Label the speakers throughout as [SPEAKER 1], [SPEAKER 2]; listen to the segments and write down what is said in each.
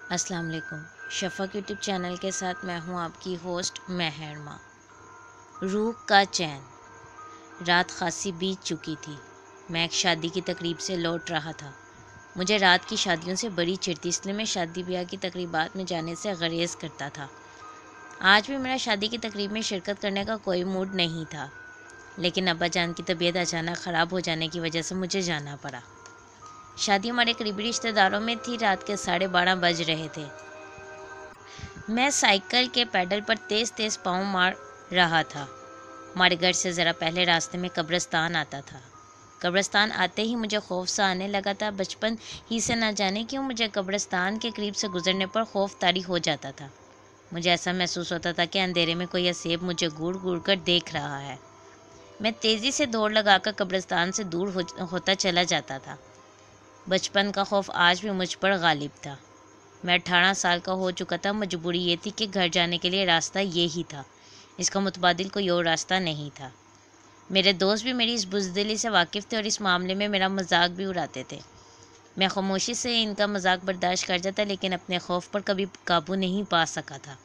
[SPEAKER 1] السلام علیکم۔ شفق YouTube channel کے ساتھ میں ہوں آپ کی ہوسٹ مہرما۔ روح کا چین۔ رات خاصی بیت چکی تھی۔ میں ایک شادی کی تقریب سے لوٹ رہا تھا۔ مجھے رات کی شادیوں سے بڑی چڑ تھی، اس لیے میں شادی بیاہ کی تقریبات میں جانے سے گریز کرتا تھا۔ آج بھی میرا شادی کی تقریب میں شرکت کرنے کا کوئی موڈ نہیں تھا، لیکن ابا جان کی طبیعت اچانک خراب ہو جانے کی وجہ سے مجھے جانا پڑا۔ شادی ہمارے قریبی رشتہ داروں میں تھی۔ رات کے 12:30 بج رہے تھے۔ میں سائیکل کے پیڈل پر تیز تیز پاؤں مار رہا تھا۔ ہمارے گھر سے ذرا پہلے راستے میں قبرستان آتا تھا۔ قبرستان آتے ہی مجھے خوف سا آنے لگا تھا۔ بچپن ہی سے نہ جانے کیوں مجھے قبرستان کے قریب سے گزرنے پر خوف طاری ہو جاتا تھا۔ مجھے ایسا محسوس ہوتا تھا کہ اندھیرے میں کوئی اسیب مجھے گھور گھور کر دیکھ رہا ہے۔ میں تیزی سے دوڑ لگا کر قبرستان سے دور ہوتا چلا جاتا تھا۔ بچپن کا خوف آج بھی مجھ پر غالب تھا۔ میں 18 سال کا ہو چکا تھا۔ مجبوری یہ تھی کہ گھر جانے کے لیے راستہ یہی تھا، اس کا متبادل کوئی اور راستہ نہیں تھا۔ میرے دوست بھی میری اس بزدلی سے واقف تھے اور اس معاملے میں میرا مذاق بھی اڑاتے تھے۔ میں خاموشی سے ان کا مذاق برداشت کر جاتا، لیکن اپنے خوف پر کبھی قابو نہیں پا سکا تھا۔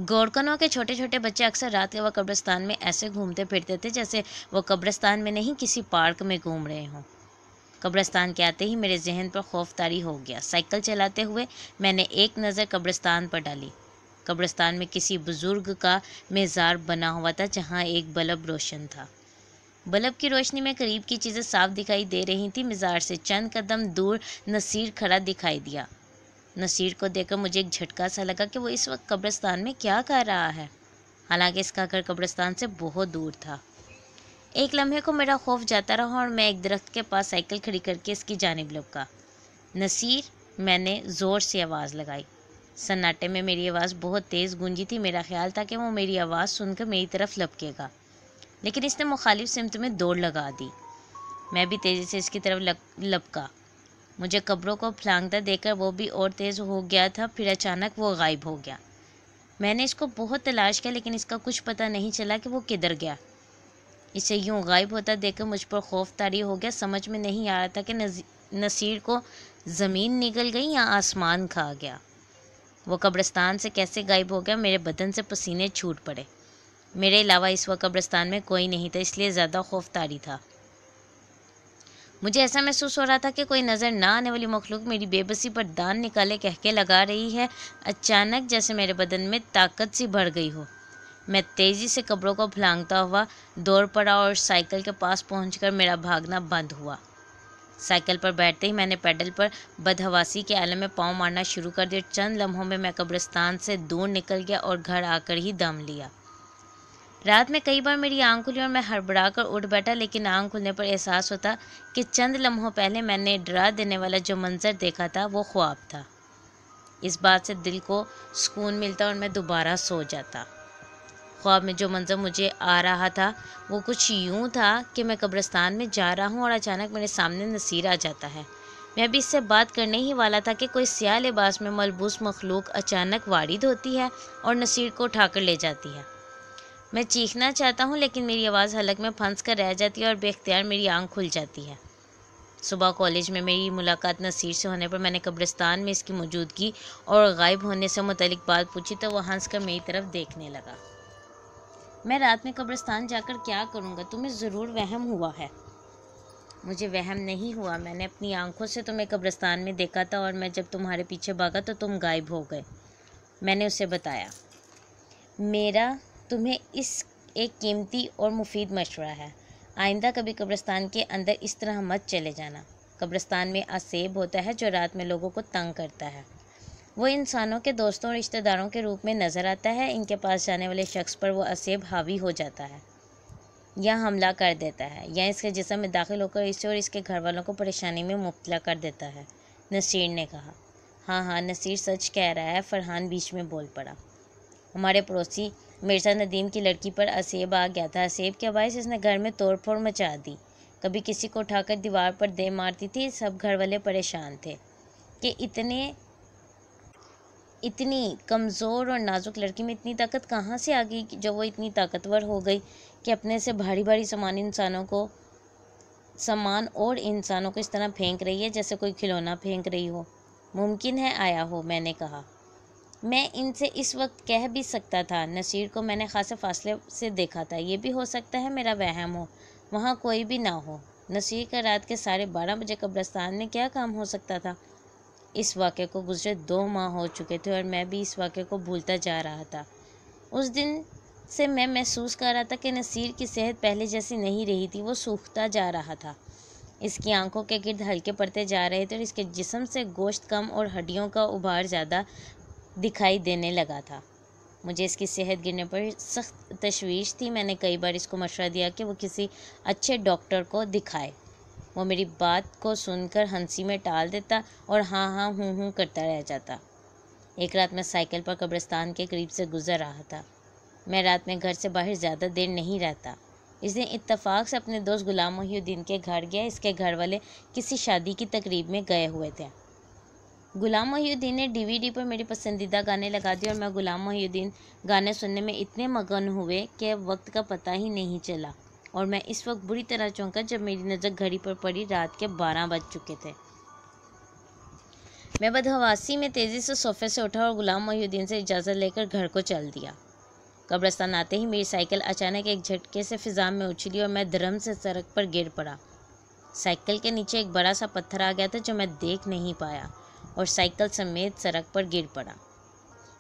[SPEAKER 1] گورکنوں کے چھوٹے چھوٹے بچے اکثر رات کے وقت قبرستان میں ایسے گھومتے پھرتے تھے جیسے وہ قبرستان میں نہیں کسی پارک میں گھوم رہے ہوں۔ قبرستان کے آتے ہی میرے ذہن پر خوف طاری ہو گیا۔ سائیکل چلاتے ہوئے میں نے ایک نظر قبرستان پر ڈالی۔ قبرستان میں کسی بزرگ کا مزار بنا ہوا تھا جہاں ایک بلب روشن تھا۔ بلب کی روشنی میں قریب کی چیزیں صاف دکھائی دے رہی تھیں۔ مزار سے چند قدم دور نصیر کھڑا دکھائی دیا۔ نصیر کو دیکھ کر مجھے ایک جھٹکا سا لگا کہ وہ اس وقت قبرستان میں کیا کر رہا ہے، حالانکہ اس کا گھر قبرستان سے بہت دور تھا۔ ایک لمحے کو میرا خوف جاتا رہا اور میں ایک درخت کے پاس سائیکل کھڑی کر کے اس کی جانب لپکا۔ نصیر، میں نے زور سے آواز لگائی۔ سناٹے میں میری آواز بہت تیز گونجی تھی۔ میرا خیال تھا کہ وہ میری آواز سن کر میری طرف لپکے گا، لیکن اس نے مخالف سمت میں دوڑ لگا دی۔ میں بھی تیزی سے اس کی طرف لپکا۔ مجھے قبروں کو پھلانگتا دیکھ کر وہ بھی اور تیز ہو گیا تھا، پھر اچانک وہ غائب ہو گیا۔ میں نے اس کو بہت تلاش کیا، لیکن اس کا کچھ پتہ نہیں چلا کہ وہ کدھر گیا۔ اسے یوں غائب ہوتا دیکھ کر مجھ پر خوف طاری ہو گیا۔ سمجھ میں نہیں آ رہا تھا کہ نصیر کو زمین نگل گئی یا آسمان کھا گیا۔ وہ قبرستان سے کیسے غائب ہو گیا؟ میرے بدن سے پسینے چھوٹ پڑے۔ میرے علاوہ اس وقت قبرستان میں کوئی نہیں تھا، اس لیے زیادہ خوف طاری تھا۔ مجھے ایسا محسوس ہو رہا تھا کہ کوئی نظر نہ آنے والی مخلوق میری بے بسی پر دان نکالے کہکے لگا رہی ہے، اچانک جیسے میرے بدن میں طاقت سی بڑھ گئی ہو۔ میں تیزی سے قبروں کو پھلانگتا ہوا دوڑ پڑا اور سائیکل کے پاس پہنچ کر میرا بھاگنا بند ہوا۔ سائیکل پر بیٹھتے ہی میں نے پیڈل پر بدحواسی کے عالم میں پاؤں مارنا شروع کر دیا۔ چند لمحوں میں قبرستان سے دور نکل گیا اور گھر آ کر ہی دم لیا۔ رات میں کئی بار میری آنکھ کھلی اور میں ہڑبڑا کر اٹھ بیٹھا، لیکن آنکھ کھلنے پر احساس ہوتا کہ چند لمحوں پہلے میں نے ڈرا دینے والا جو منظر دیکھا تھا وہ خواب تھا۔ اس بات سے دل کو سکون ملتا اور میں دوبارہ سو جاتا۔ خواب میں جو منظر مجھے آ رہا تھا وہ کچھ یوں تھا کہ میں قبرستان میں جا رہا ہوں اور اچانک میرے سامنے نصیر آ جاتا ہے۔ میں ابھی اس سے بات کرنے ہی والا تھا کہ کوئی سیاہ لباس میں ملبوس مخلوق اچانک وارد ہوتی ہے اور نصیر کو اٹھا کر لے جاتی ہے۔ میں چیخنا چاہتا ہوں، لیکن میری آواز حلق میں پھنس کر رہ جاتی ہے اور بے اختیار میری آنکھ کھل جاتی ہے۔ صبح کالج میں میری ملاقات نصیر سے ہونے پر میں نے قبرستان میں اس کی موجودگی اور غائب ہونے سے متعلق بات پوچھی تو وہ ہنس کر میری طرف دیکھنے لگا۔ میں رات میں قبرستان جا کر کیا کروں گا؟ تمہیں ضرور وہم ہوا ہے۔ مجھے وہم نہیں ہوا، میں نے اپنی آنکھوں سے تمہیں قبرستان میں دیکھا تھا اور میں جب تمہارے پیچھے بھاگا تو تم غائب ہو گئے، میں نے اسے بتایا۔ میرا تمہیں ایک قیمتی اور مفید مشورہ ہے، آئندہ کبھی قبرستان کے اندر اس طرح مت چلے جانا۔ قبرستان میں اسیب ہوتا ہے جو رات میں لوگوں کو تنگ کرتا ہے۔ وہ انسانوں کے دوستوں اور رشتہ داروں کے روپ میں نظر آتا ہے۔ ان کے پاس جانے والے شخص پر وہ اسیب حاوی ہو جاتا ہے یا حملہ کر دیتا ہے، یا اس کے جسم میں داخل ہو کر اسے اور اس کے گھر والوں کو پریشانی میں مبتلا کر دیتا ہے، نصیر نے کہا۔ ہاں، نصیر سچ کہہ رہا ہے، فرحان بیچ میں بول پڑا۔ ہمارے پڑوسی مرزا ندیم کی لڑکی پر اسیب آ گیا تھا۔ اسیب کے باعث اس نے گھر میں توڑ پھوڑ مچا دی، کبھی کسی کو اٹھا کر دیوار پر دے مارتی تھی۔ سب گھر والے پریشان تھے کہ اتنی کمزور اور نازک لڑکی میں اتنی طاقت کہاں سے آ گئی جو وہ اتنی طاقتور ہو گئی کہ اپنے سے بھاری بھاری سامان اور انسانوں کو اس طرح پھینک رہی ہے جیسے کوئی کھلونا پھینک رہی ہو۔ ممکن ہے آیا ہو، میں نے کہا۔ میں ان سے اس وقت کہہ بھی سکتا تھا۔ نصیر کو میں نے خاصے فاصلے سے دیکھا تھا۔ یہ بھی ہو سکتا ہے میرا وہم ہو، وہاں کوئی بھی نہ ہو۔ نصیر کا رات کے 12:30 قبرستان میں کیا کام ہو سکتا تھا؟ اس واقعے کو گزرے 2 ماہ ہو چکے تھے اور میں بھی اس واقعے کو بھولتا جا رہا تھا۔ اس دن سے میں محسوس کر رہا تھا کہ نصیر کی صحت پہلے جیسی نہیں رہی تھی، وہ سوکھتا جا رہا تھا۔ اس کی آنکھوں کے گرد ہلکے پڑتے جا رہے تھے اور اس کے جسم سے گوشت کم اور ہڈیوں کا ابھار زیادہ دکھائی دینے لگا تھا۔ مجھے اس کی صحت گرنے پر سخت تشویش تھی۔ میں نے کئی بار اس کو مشورہ دیا کہ وہ کسی اچھے ڈاکٹر کو دکھائے۔ وہ میری بات کو سن کر ہنسی میں ٹال دیتا اور ہاں ہاں ہوں ہوں کرتا رہ جاتا۔ ایک رات میں سائیکل پر قبرستان کے قریب سے گزر رہا تھا۔ میں رات میں گھر سے باہر زیادہ دیر نہیں رہتا۔ اس دن اتفاق سے اپنے دوست غلام محی الدین کے گھر گیا۔ اس کے گھر والے کسی شادی کی تقریب میں گئے ہوئے تھے۔ غلام محی الدین نے DVD پر میری پسندیدہ گانے لگا دیے اور میں غلام محی الدین گانے سننے میں اتنے مگن ہوئے کہ وقت کا پتہ ہی نہیں چلا اور میں اس وقت بری طرح چونکا جب میری نظر گھڑی پر پڑی۔ رات کے 12 بج چکے تھے۔ میں بدحواسی میں تیزی سے صوفے سے اٹھا اور غلام محی الدین سے اجازت لے کر گھر کو چل دیا۔ قبرستان آتے ہی میری سائیکل اچانک ایک جھٹکے سے فضا میں اچھلی اور میں دھڑم سے سڑک پر گر پڑا۔ سائیکل کے نیچے ایک بڑا سا پتھر آ گیا تھا جو میں دیکھ نہیں پایا اور سائیکل سمیت سڑک پر گر پڑا۔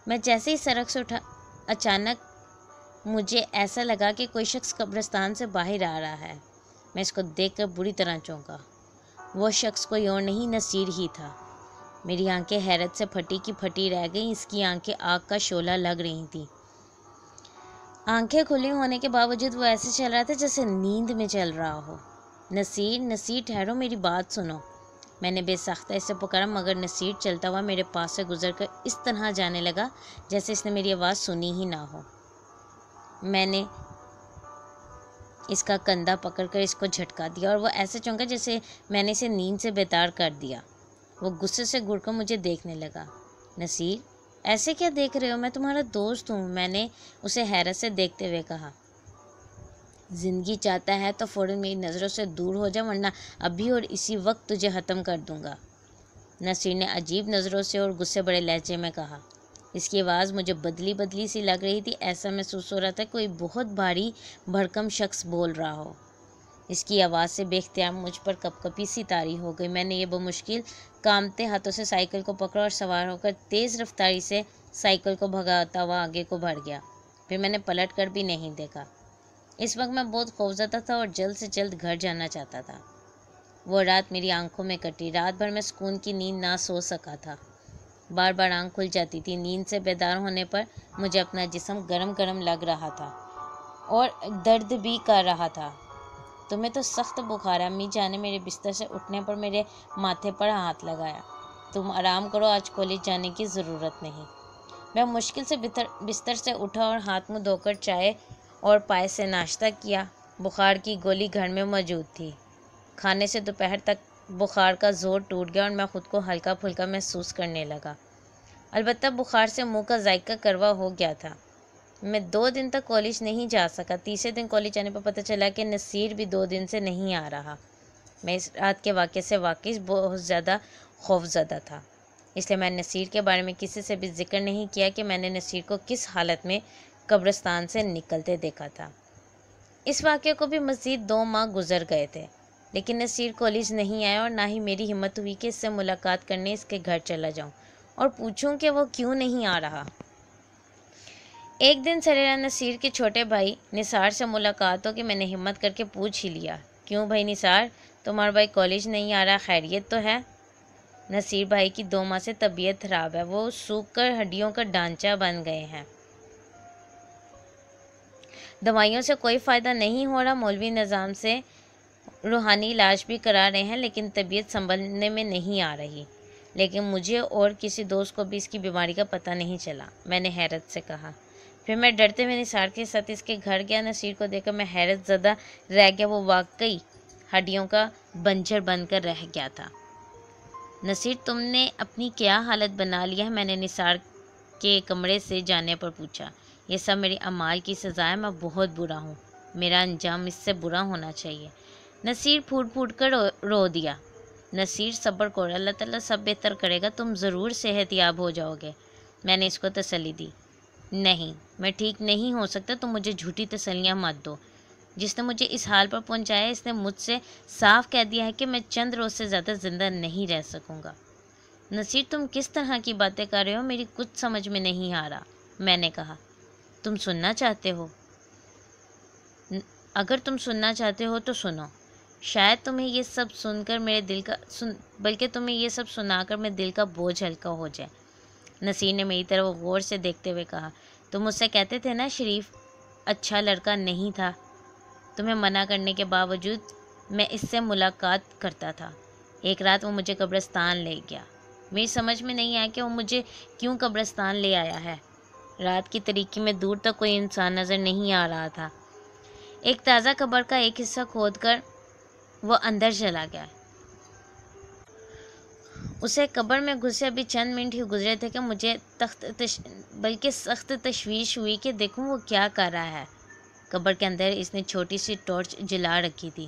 [SPEAKER 1] میں جیسے ہی سڑک سے اٹھا، اچانک مجھے ایسا لگا کہ کوئی شخص قبرستان سے باہر آ رہا ہے۔ میں اس کو دیکھ کر بری طرح چونکا۔ وہ شخص کوئی اور نہیں، نصیر ہی تھا۔ میری آنکھیں حیرت سے پھٹی کی پھٹی رہ گئیں۔ اس کی آنکھیں آگ کا شعلہ لگ رہی تھیں۔ آنکھیں کھلی ہونے کے باوجود وہ ایسے چل رہا تھا جیسے نیند میں چل رہا ہو۔ نصیر، نصیر، ٹھہرو، میری بات سنو۔ میں نے بے ساختہ اسے پکارا مگر نصیر چلتا ہوا میرے پاس سے گزر کر اس طرح جانے لگا جیسے اس نے میری آواز سنی ہی نہ ہو۔ میں نے اس کا کندھا پکڑ کر اس کو جھٹکا دیا اور وہ ایسے چونکا جیسے میں نے اسے نیند سے بیدار کر دیا۔ وہ غصے سے گڑ کر مجھے دیکھنے لگا۔ نصیر، ایسے کیا دیکھ رہے ہو؟ میں تمہارا دوست ہوں، میں نے اسے حیرت سے دیکھتے ہوئے کہا۔ زندگی چاہتا ہے تو فوراً میری نظروں سے دور ہو جا ورنہ ابھی اور اسی وقت تجھے ختم کر دوں گا، نصیر نے عجیب نظروں سے اور غصے بڑے لہجے میں کہا۔ اس کی آواز مجھے بدلی بدلی سی لگ رہی تھی۔ ایسا محسوس ہو رہا تھا کوئی بہت بھاری بھرکم شخص بول رہا ہو۔ اس کی آواز سے بے اختیار مجھ پر کپکپی سی طاری ہو گئی۔ میں نے یہ بمشکل کامتے ہاتھوں سے سائیکل کو پکڑا اور سوار ہو کر تیز رفتاری سے سائیکل کو بھگاتا ہوا آگے کو بڑھ گیا۔ پھر میں نے پلٹ کر بھی نہیں دیکھا۔ اس وقت میں بہت خوفزدہ تھا اور جلد سے جلد گھر جانا چاہتا تھا۔ وہ رات میری آنکھوں میں کٹی۔ رات بھر میں سکون کی نیند نہ سو سکا تھا۔ بار بار آنکھ کھل جاتی تھی۔ نیند سے بیدار ہونے پر مجھے اپنا جسم گرم گرم لگ رہا تھا اور درد بھی کر رہا تھا۔ تمہیں تو سخت بخار ہے، امی جان نے میرے بستر سے اٹھنے پر میرے ماتھے پر ہاتھ لگایا۔ تم آرام کرو، آج کالج جانے کی ضرورت نہیں۔ میں مشکل سے بستر سے اٹھا اور ہاتھ منہ دھو کر چائے اور پائے سے ناشتہ کیا۔ بخار کی گولی گھر میں موجود تھی۔ کھانے سے دوپہر تک بخار کا زور ٹوٹ گیا اور میں خود کو ہلکا پھلکا محسوس کرنے لگا۔ البتہ بخار سے منہ کا ذائقہ کروا ہو گیا تھا۔ میں 2 دن تک کالج نہیں جا سکا۔ تیسرے دن کالج جانے پر پتہ چلا کہ نصیر بھی 2 دن سے نہیں آ رہا۔ میں اس رات کے واقعے سے واقعی بہت زیادہ خوفزدہ تھا، اس لیے میں نے نصیر کے بارے میں کسی سے بھی ذکر نہیں کیا کہ میں نے نصیر کو کس حالت میں قبرستان سے نکلتے دیکھا تھا۔ اس واقعے کو بھی مزید 2 ماہ گزر گئے تھے، لیکن نصیر کالج نہیں آیا اور نہ ہی میری ہمت ہوئی کہ اس سے ملاقات کرنے اس کے گھر چلا جاؤں اور پوچھوں کہ وہ کیوں نہیں آ رہا۔ ایک دن سریرا نصیر کے چھوٹے بھائی نثار سے ملاقات ہو کہ میں نے ہمت کر کے پوچھ ہی لیا، کیوں بھائی نثار، تمہارا بھائی کالج نہیں آ رہا، خیریت تو ہے؟ نصیر بھائی کی 2 ماہ سے طبیعت خراب ہے، وہ سوکھ کر ہڈیوں کا ڈھانچہ بن گئے ہیں، دوائیوں سے کوئی فائدہ نہیں ہو رہا، مولوی نظام سے روحانی علاج بھی کرا رہے ہیں لیکن طبیعت سنبھلنے میں نہیں آ رہی، لیکن مجھے اور کسی دوست کو بھی اس کی بیماری کا پتہ نہیں چلا، میں نے حیرت سے کہا۔ پھر میں ڈرتے ہوئے نثار کے ساتھ اس کے گھر گیا۔ نصیر کو دیکھ کر میں حیرت زدہ رہ گیا، وہ واقعی ہڈیوں کا بنجر بن کر رہ گیا تھا۔ نصیر، تم نے اپنی کیا حالت بنا لیا ہے؟ میں نے نثار کے کمرے سے جانے پر پوچھا۔ یہ سب میرے اعمال کی سزا ہے، میں بہت برا ہوں، میرا انجام اس سے برا ہونا چاہیے۔ نصیر پھوٹ پھوٹ کر رو دیا۔ نصیر صبر کرو، اللہ تعالیٰ سب بہتر کرے گا، تم ضرور صحت یاب ہو جاؤ گے۔ میں نے اس کو تسلی دی۔ نہیں، میں ٹھیک نہیں ہو سکتا، تم مجھے جھوٹی تسلیاں مت دو۔ جس نے مجھے اس حال پر پہنچایا اس نے مجھ سے صاف کہہ دیا ہے کہ میں چند روز سے زیادہ زندہ نہیں رہ سکوں گا۔ نصیر تم کس طرح کی باتیں کر رہے ہو، میری کچھ سمجھ میں نہیں آ رہا۔ میں نے کہا، تم سننا چاہتے ہو؟ اگر تم سننا چاہتے ہو تو سنو، شاید تمہیں یہ سب سن کر میرے دل کا بلکہ تمہیں یہ سب سنا کر میرے دل کا بوجھ ہلکا ہو جائے۔ نصیر نے میری طرف غور سے دیکھتے ہوئے کہا، تم مجھ سے کہتے تھے نا شریف اچھا لڑکا نہیں تھا، تمہیں منع کرنے کے باوجود میں اس سے ملاقات کرتا تھا۔ ایک رات وہ مجھے قبرستان لے گیا، میری سمجھ میں نہیں آیا کہ وہ مجھے کیوں قبرستان لے آیا ہے۔ رات کی تاریکی میں دور تک کوئی انسان نظر نہیں آ رہا تھا۔ ایک تازہ قبر کا ایک حصہ کھود کر وہ اندر چلا گیا۔ اسے قبر میں گھسے ابھی چند منٹ ہی گزرے تھے کہ مجھے سخت تشویش ہوئی کہ دیکھوں وہ کیا کر رہا ہے۔ قبر کے اندر اس نے چھوٹی سی ٹارچ جلا رکھی تھی،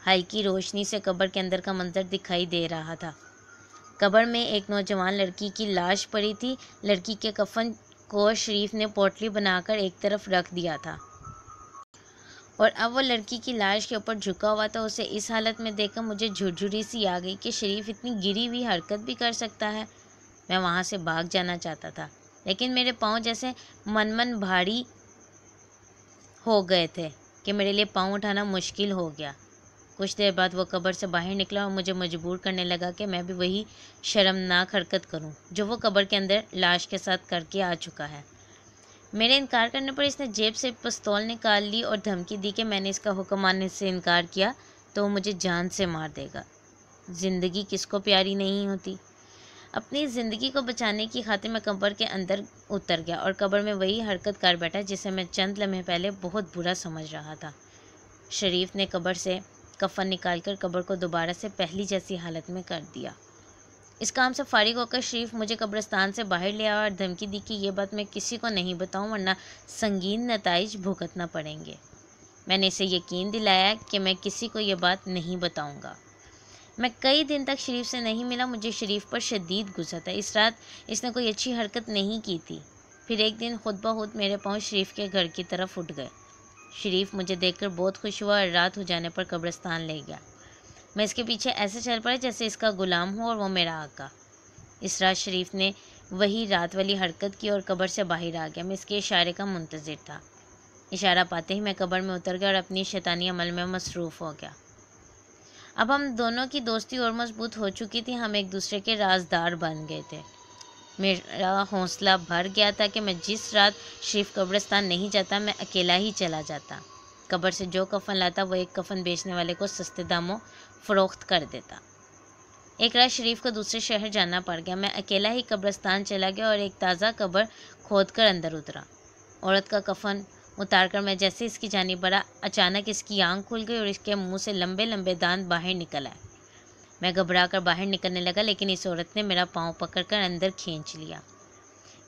[SPEAKER 1] ہلکی روشنی سے قبر کے اندر کا منظر دکھائی دے رہا تھا۔ قبر میں ایک نوجوان لڑکی کی لاش پڑی تھی، لڑکی کے کفن کو شریف نے پوٹلی بنا کر ایک طرف رکھ دیا تھا، اور اب وہ لڑکی کی لاش کے اوپر جھکا ہوا تھا۔ اسے اس حالت میں دیکھ کر مجھے جھرجھری سی آ گئی کہ شریف اتنی گری ہوئی حرکت بھی کر سکتا ہے۔ میں وہاں سے بھاگ جانا چاہتا تھا، لیکن میرے پاؤں جیسے من بھاری ہو گئے تھے کہ میرے لیے پاؤں اٹھانا مشکل ہو گیا۔ کچھ دیر بعد وہ قبر سے باہر نکلا اور مجھے مجبور کرنے لگا کہ میں بھی وہی شرمناک حرکت کروں جو وہ قبر کے اندر لاش کے ساتھ کر کے آ چکا ہے۔ میرے انکار کرنے پر اس نے جیب سے پستول نکال لی اور دھمکی دی کہ میں نے اس کا حکم ماننے سے انکار کیا تو وہ مجھے جان سے مار دے گا۔ زندگی کس کو پیاری نہیں ہوتی؟ اپنی زندگی کو بچانے کی خاطر میں قبر کے اندر اتر گیا اور قبر میں وہی حرکت کر بیٹھا جسے میں چند لمحے پہلے بہت برا سمجھ رہا تھا۔ شریف نے قبر سے کفن نکال کر قبر کو دوبارہ سے پہلی جیسی حالت میں کر دیا۔ اس کام سے فارغ ہو کر شریف مجھے قبرستان سے باہر لے آیا اور دھمکی دی کہ یہ بات میں کسی کو نہیں بتاؤں ورنہ سنگین نتائج بھگتنا پڑیں گے۔ میں نے اسے یقین دلایا کہ میں کسی کو یہ بات نہیں بتاؤں گا۔ میں کئی دن تک شریف سے نہیں ملا، مجھے شریف پر شدید غصہ تھا۔ اس رات اس نے کوئی اچھی حرکت نہیں کی تھی۔ پھر ایک دن خود بخود میرے پاؤں شریف کے گھر کی طرف اٹھ گئے۔ شریف مجھے دیکھ کر بہت خوش ہوا اور رات ہو جانے پر قبرستان لے گیا۔ میں اس کے پیچھے ایسے چل پڑا جیسے اس کا غلام ہوں اور وہ میرا آقا۔ اس رات شریف نے وہی رات والی حرکت کی اور قبر سے باہر آ گیا۔ میں اس کے اشارے کا منتظر تھا۔ اشارہ پاتے ہی میں قبر میں اتر گیا اور اپنی شیطانی عمل میں مصروف ہو گیا۔ اب ہم دونوں کی دوستی اور مضبوط ہو چکی تھی، ہم ایک دوسرے کے رازدار بن گئے تھے۔ میرا حوصلہ بھر گیا تھا کہ میں جس رات شریف قبرستان نہیں جاتا میں اکیلا ہی چلا جاتا، قبر سے جو کفن لاتا وہ ایک کفن بیچنے والے کو سستے داموں فروخت کر دیتا۔ ایک رات شریف کو دوسرے شہر جانا پڑ گیا، میں اکیلا ہی قبرستان چلا گیا اور ایک تازہ قبر کھود کر اندر اترا۔ عورت کا کفن اتار کر میں جیسے اس کی جانب بڑھا، اچانک اس کی آنکھ کھل گئی اور اس کے منہ سے لمبے لمبے دانت باہر نکل آئے۔ میں گھبرا کر باہر نکلنے لگا، لیکن اس عورت نے میرا پاؤں پکڑ کر اندر کھینچ لیا۔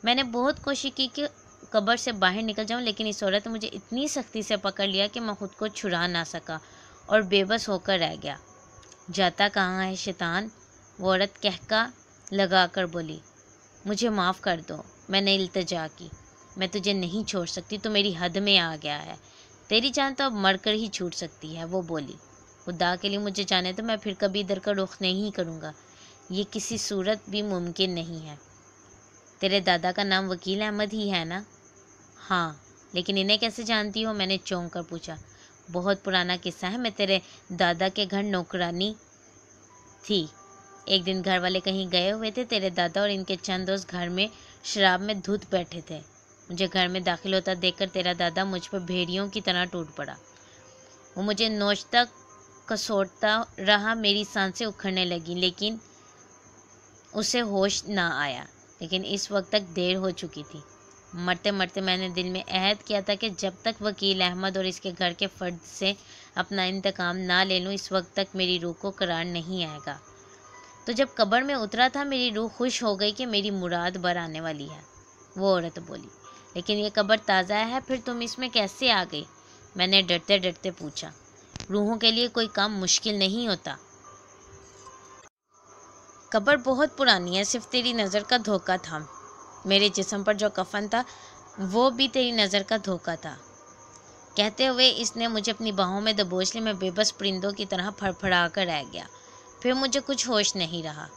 [SPEAKER 1] میں نے بہت کوشش کی کہ قبر سے باہر نکل جاؤں، لیکن اس عورت نے مجھے اتنی سختی سے پکڑ لیا کہ میں خود کو چھڑا نہ سکا اور بے بس ہو کر رہ گیا۔ جاتا کہاں ہے شیطان؟ وہ عورت کہکا لگا کر بولی۔ مجھے معاف کر دو، میں نے التجا کی۔ میں تجھے نہیں چھوڑ سکتی، تو میری حد میں آ گیا ہے، تیری جان تو اب مر کر ہی چھوٹ سکتی ہے، وہ بولی۔ خدا کے لیے مجھے جانے تو، میں پھر کبھی ادھر کا رخ نہیں کروں گا، یہ کسی صورت بھی ممکن نہیں ہے۔ تیرے دادا کا نام وکیل احمد ہی ہے نا؟ ہاں، لیکن انہیں کیسے جانتی ہو؟ میں نے چونک کر پوچھا۔ بہت پرانا قصہ ہے، میں تیرے دادا کے گھر نوکرانی تھی۔ ایک دن گھر والے کہیں گئے ہوئے تھے، تیرے دادا اور ان کے چند دوست گھر میں شراب میں دھت بیٹھے تھے۔ مجھے گھر میں داخل ہوتا دیکھ کر تیرا دادا مجھ پر بھیڑیوں کی طرح ٹوٹ پڑا۔ وہ مجھے نوچتا کسوٹتا رہا، میری سانسیں اکھڑنے لگیں، لیکن اسے ہوش نہ آیا۔ لیکن اس وقت تک دیر ہو چکی تھی۔ مرتے مرتے میں نے دل میں عہد کیا تھا کہ جب تک وکیل احمد اور اس کے گھر کے فرد سے اپنا انتقام نہ لے لوں، اس وقت تک میری روح کو قرار نہیں آئے گا۔ تو جب قبر میں اترا تھا میری روح خوش ہو گئی کہ میری مراد بر آنے والی ہے، وہ عورت بولی۔ لیکن یہ قبر تازہ ہے، پھر تم اس میں کیسے آ گئی؟ میں نے ڈرتے ڈرتے پوچھا۔ روحوں کے لیے کوئی کام مشکل نہیں ہوتا۔ قبر بہت پرانی ہے، صرف تیری نظر کا دھوکہ تھا، میرے جسم پر جو کفن تھا وہ بھی تیری نظر کا دھوکہ تھا۔ کہتے ہوئے اس نے مجھے اپنی باہوں میں دبوچ لی۔ میں بے بس پرندوں کی طرح پھڑ پھڑا کر رہ گیا۔ پھر مجھے کچھ ہوش نہیں رہا۔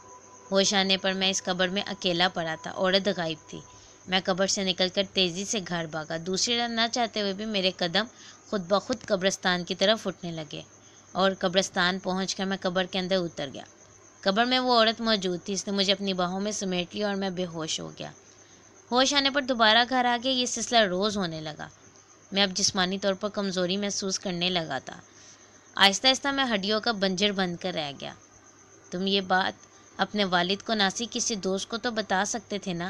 [SPEAKER 1] ہوش آنے پر میں اس قبر میں اکیلا پڑا تھا، عورت غائب تھی۔ میں قبر سے نکل کر تیزی سے گھر بھاگا۔ دوسری رات نہ چاہتے ہوئے بھی میرے قدم خود بخود قبرستان کی طرف اٹھنے لگے اور قبرستان پہنچ کر میں قبر کے اندر اتر گیا۔ قبر میں وہ عورت موجود تھی، اس نے مجھے اپنی باہوں میں سمیٹ لیا اور میں بے ہوش ہو گیا۔ ہوش آنے پر دوبارہ گھر آ گیا۔ یہ سلسلہ روز ہونے لگا۔ میں اب جسمانی طور پر کمزوری محسوس کرنے لگا تھا۔ آہستہ آہستہ میں ہڈیوں کا بنجر بن کر رہ گیا۔ تم یہ بات اپنے والد کو ناسی کسی دوست کو تو بتا سکتے تھے نا،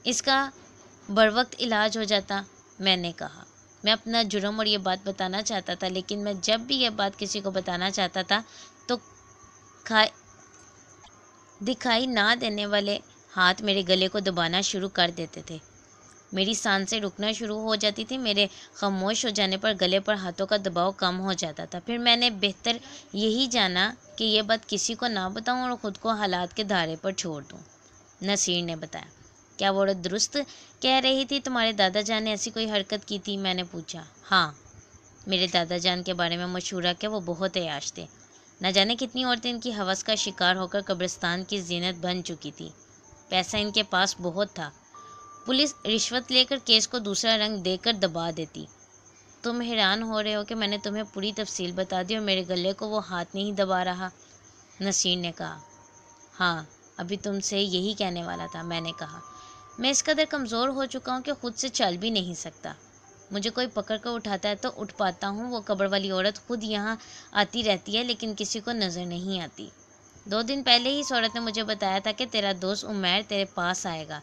[SPEAKER 1] اس کا بروقت علاج ہو جاتا، میں نے کہا۔ میں اپنا جرم اور یہ بات بتانا چاہتا تھا، لیکن میں جب بھی یہ بات کسی کو بتانا چاہتا تھا تو دکھائی نہ دینے والے ہاتھ میرے گلے کو دبانا شروع کر دیتے تھے۔ میری سانسیں رکنا شروع ہو جاتی تھی۔ میرے خاموش ہو جانے پر گلے پر ہاتھوں کا دباؤ کم ہو جاتا تھا۔ پھر میں نے بہتر یہی جانا کہ یہ بات کسی کو نہ بتاؤں اور خود کو حالات کے دھارے پر چھوڑ دوں۔ نصیر نے بتایا۔ کیا وہ عورت درست کہہ رہی تھی؟ تمہارے دادا جان نے ایسی کوئی حرکت کی تھی؟ میں نے پوچھا۔ ہاں، میرے دادا جان کے بارے میں مشہور ہے کہ وہ بہت عیاش تھے۔ نہ جانے کتنی عورتیں ان کی ہوس کا شکار ہو کر قبرستان کی زینت بن چکی تھی۔ پیسہ ان کے پاس بہت تھا۔ پولیس رشوت لے کر کیس کو دوسرا رنگ دے کر دبا دیتی۔ تم حیران ہو رہے ہو کہ میں نے تمہیں پوری تفصیل بتا دی اور میرے گلے کو وہ ہاتھ نہیں دبا رہا؟ نصیر نے کہا۔ ہاں، ابھی تم سے یہی کہنے والا تھا، میں نے کہا۔ میں اس قدر کمزور ہو چکا ہوں کہ خود سے چل بھی نہیں سکتا۔ مجھے کوئی پکڑ کر اٹھاتا ہے تو اٹھ پاتا ہوں۔ وہ قبر والی عورت خود یہاں آتی رہتی ہے لیکن کسی کو نظر نہیں آتی۔ 2 دن پہلے ہی اس عورت نے مجھے بتایا تھا کہ تیرا دوست عمیر تیرے پاس آئے گا،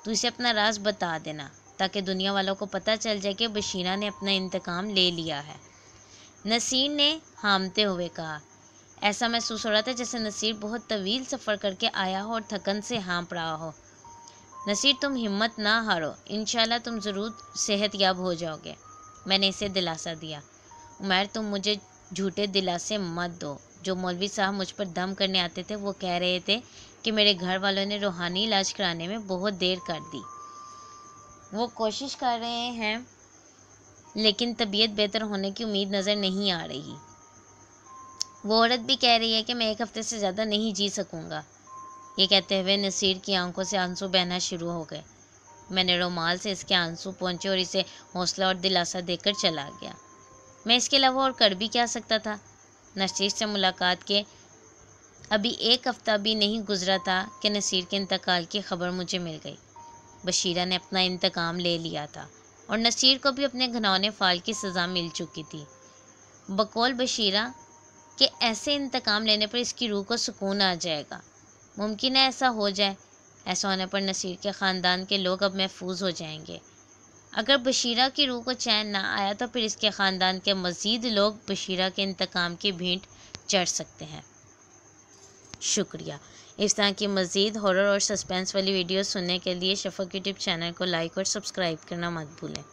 [SPEAKER 1] تو اسے اپنا راز بتا دینا تاکہ دنیا والوں کو پتہ چل جائے کہ بشیرہ نے اپنا انتقام لے لیا ہے، نصیر نے ہامتے ہوئے کہا۔ ایسا محسوس ہو رہا تھا جیسے نصیر بہت طویل سفر کر کے آیا ہو اور تھکن سے ہانپ رہا ہو۔ نصیر، تم ہمت نہ ہارو، انشاءاللہ تم ضرور صحت یاب ہو جاؤ گے، میں نے اسے دلاسا دیا۔ عمیر، تم مجھے جھوٹے دلاسے مت دو۔ جو مولوی صاحب مجھ پر دم کرنے آتے تھے وہ کہہ رہے تھے کہ میرے گھر والوں نے روحانی علاج کرانے میں بہت دیر کر دی۔ وہ کوشش کر رہے ہیں لیکن طبیعت بہتر ہونے کی امید نظر نہیں آ رہی۔ وہ عورت بھی کہہ رہی ہے کہ میں 1 ہفتے سے زیادہ نہیں جی سکوں گا۔ یہ کہتے ہوئے نصیر کی آنکھوں سے آنسو بہنا شروع ہو گئے۔ میں نے رومال سے اس کے آنسو پونچھے اور اسے حوصلہ اور دلاسا دے کر چلا گیا۔ میں اس کے علاوہ اور کر بھی کیا سکتا تھا؟ نصیر سے ملاقات کے ابھی 1 ہفتہ بھی نہیں گزرا تھا کہ نصیر کے انتقال کی خبر مجھے مل گئی۔ بشیرہ نے اپنا انتقام لے لیا تھا اور نصیر کو بھی اپنے گھنونے فعل کی سزا مل چکی تھی۔ بقول بشیرہ کہ ایسے انتقام لینے پر اس کی روح کو سکون آ جائے گا۔ ممکن ہے ایسا ہو جائے۔ ایسا ہونے پر نصیر کے خاندان کے لوگ اب محفوظ ہو جائیں گے۔ اگر بشیرہ کی روح کو چین نہ آیا تو پھر اس کے خاندان کے مزید لوگ بشیرہ کے انتقام کی بھینٹ چڑھ سکتے ہیں۔ شکریہ۔ اس طرح کی مزید ہارر اور سسپینس والی ویڈیوز سننے کے لیے شفق یوٹیوب چینل کو لائک اور سبسکرائب کرنا مت بھولیں۔